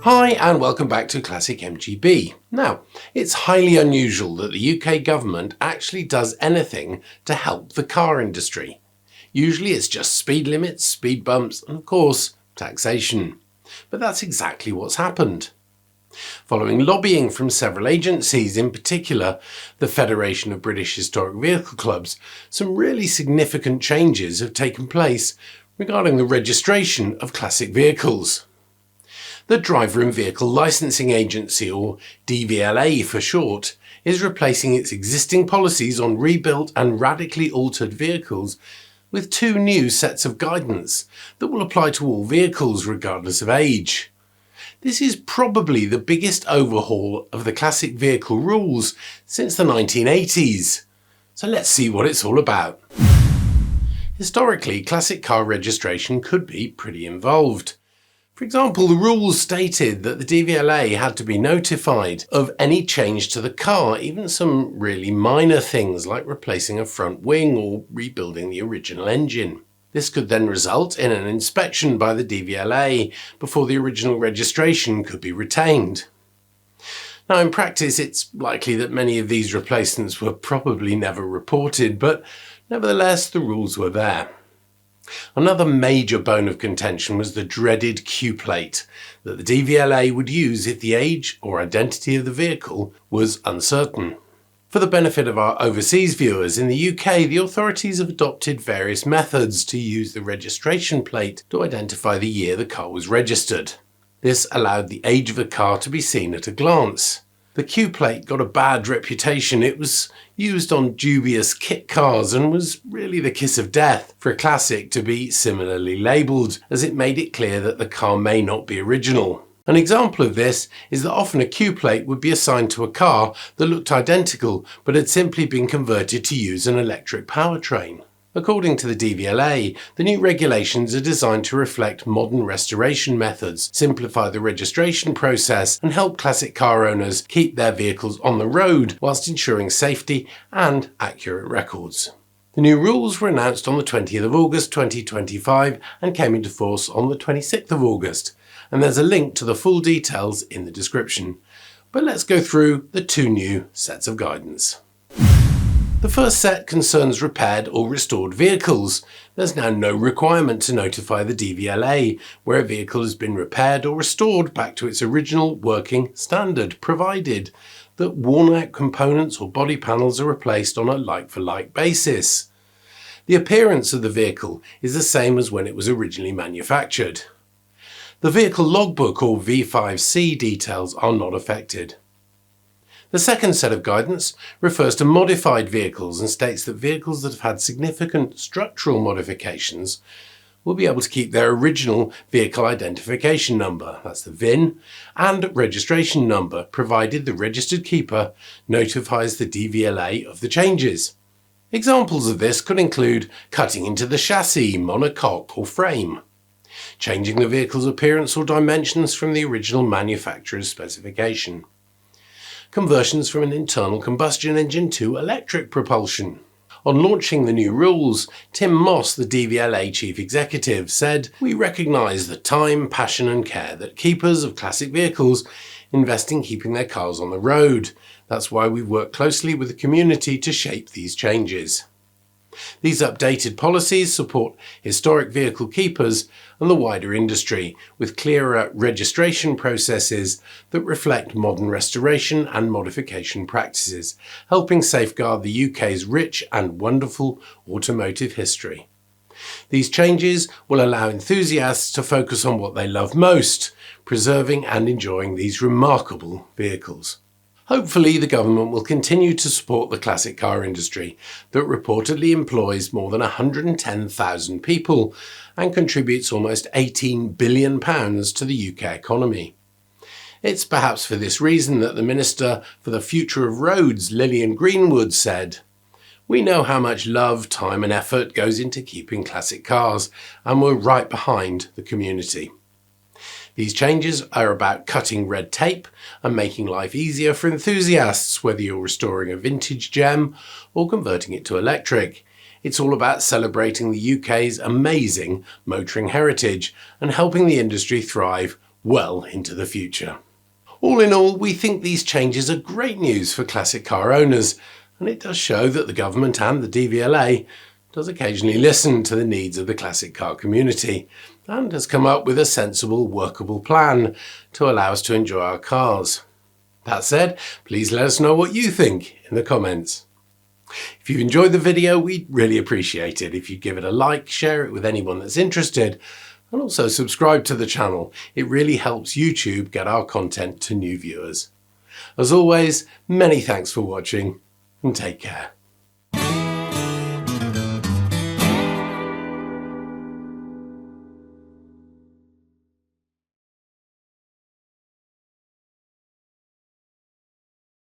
Hi and welcome back to Classic MGB. Now, it's highly unusual that the UK government actually does anything to help the car industry. Usually it's just speed limits, speed bumps and of course taxation. But that's exactly what's happened. Following lobbying from several agencies, in particular the Federation of British Historic Vehicle Clubs, some really significant changes have taken place regarding the registration of classic vehicles. The Driver and Vehicle Licensing Agency, or Dvla for short, is replacing its existing policies on rebuilt and radically altered vehicles with two new sets of guidance that will apply to all vehicles regardless of age. This is probably the biggest overhaul of the classic vehicle rules since the 1980s. So let's see what it's all about. Historically, classic car registration could be pretty involved. For example, the rules stated that the Dvla had to be notified of any change to the car, even some really minor things like replacing a front wing or rebuilding the original engine. This could then result in an inspection by the Dvla before the original registration could be retained. Now, in practice, it's likely that many of these replacements were probably never reported, but nevertheless, the rules were there. Another major bone of contention was the dreaded Q plate that the Dvla would use if the age or identity of the vehicle was uncertain. For the benefit of our overseas viewers, in the UK, the authorities have adopted various methods to use the registration plate to identify the year the car was registered. This allowed the age of the car to be seen at a glance. The Q plate got a bad reputation. It was used on dubious kit cars and was really the kiss of death for a classic to be similarly labelled, as it made it clear that the car may not be original. An example of this is that often a Q plate would be assigned to a car that looked identical but had simply been converted to use an electric powertrain. According to the Dvla, the new regulations are designed to reflect modern restoration methods, simplify the registration process and help classic car owners keep their vehicles on the road whilst ensuring safety and accurate records. The new rules were announced on the 20th of August 2025 and came into force on the 26th of August, and there's a link to the full details in the description. But let's go through the two new sets of guidance. The first set concerns repaired or restored vehicles. There's now no requirement to notify the Dvla where a vehicle has been repaired or restored back to its original working standard, provided that worn-out components or body panels are replaced on a like-for-like basis. The appearance of the vehicle is the same as when it was originally manufactured. The vehicle logbook or V5C details are not affected. The second set of guidance refers to modified vehicles and states that vehicles that have had significant structural modifications will be able to keep their original vehicle identification number, that's the VIN, and registration number, provided the registered keeper notifies the Dvla of the changes. Examples of this could include cutting into the chassis, monocoque or frame, changing the vehicle's appearance or dimensions from the original manufacturer's specification, conversions from an internal combustion engine to electric propulsion. On launching the new rules, Tim Moss, the Dvla chief executive, said, "We recognise the time, passion and care that keepers of classic vehicles invest in keeping their cars on the road. That's why we've worked closely with the community to shape these changes." These updated policies support historic vehicle keepers and the wider industry with clearer registration processes that reflect modern restoration and modification practices, helping safeguard the UK's rich and wonderful automotive history. These changes will allow enthusiasts to focus on what they love most, preserving and enjoying these remarkable vehicles. Hopefully, the government will continue to support the classic car industry that reportedly employs more than 110,000 people and contributes almost £18 billion to the UK economy. It's perhaps for this reason that the Minister for the Future of Roads, Lillian Greenwood, said, "We know how much love, time and effort goes into keeping classic cars, and we're right behind the community." These changes are about cutting red tape and making life easier for enthusiasts, whether you're restoring a vintage gem or converting it to electric. It's all about celebrating the UK's amazing motoring heritage and helping the industry thrive well into the future. All in all, we think these changes are great news for classic car owners, and it does show that the government and the DVLA does occasionally listen to the needs of the classic car community and has come up with a sensible, workable plan to allow us to enjoy our cars. That said, please let us know what you think in the comments. If you've enjoyed the video, we'd really appreciate it if you'd give it a like, share it with anyone that's interested, and also subscribe to the channel. It really helps YouTube get our content to new viewers. As always, many thanks for watching and take care.